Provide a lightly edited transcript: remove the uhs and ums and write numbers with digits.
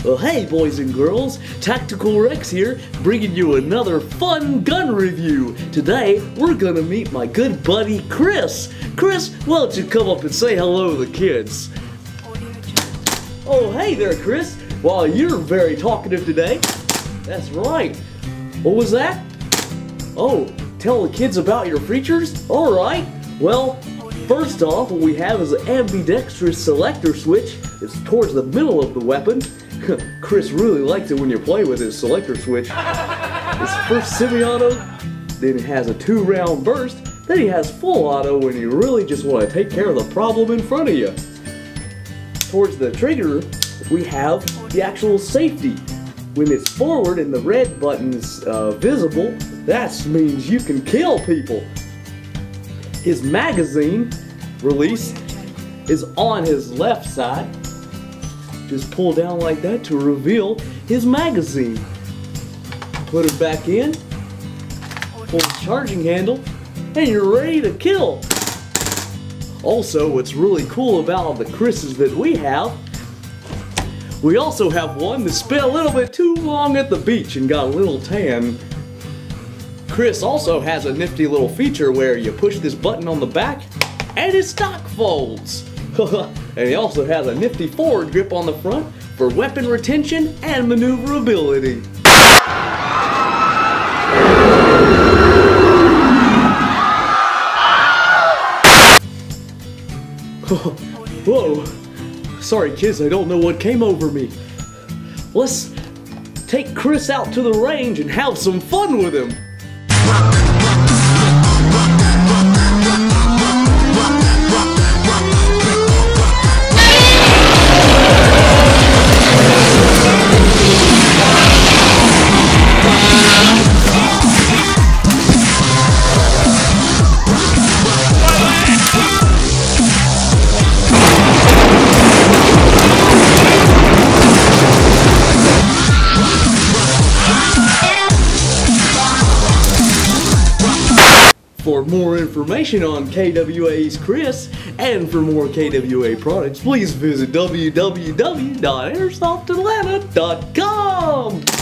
Well, hey boys and girls, Tactical Rex here, bringing you another fun gun review. Today, we're gonna meet my good buddy, Chris. Chris, why don't you come up and say hello to the kids? Oh, hey there, Chris. Well, you're very talkative today. That's right. What was that? Oh, tell the kids about your features? All right. Well, first off, what we have is an ambidextrous selector switch. It's towards the middle of the weapon. Chris really likes it when you play with his selector switch. It's first semi-auto, then it has a 2-round burst, then he has full auto when you really just want to take care of the problem in front of you. Towards the trigger, we have the actual safety. When it's forward and the red button is visible, that means you can kill people. His magazine release is on his left side. Just pull down like that to reveal his magazine. Put it back in, pull the charging handle, and you're ready to kill. Also, what's really cool about the KRISSes that we have, we also have one that spent a little bit too long at the beach and got a little tan. KRISS also has a nifty little feature where you push this button on the back and his stock folds. And he also has a nifty forward grip on the front for weapon retention and maneuverability. Whoa, sorry kids, I don't know what came over me. Let's take KRISS out to the range and have some fun with him. For more information on KWA's KRISS and for more KWA products, please visit www.airsoftatlanta.com.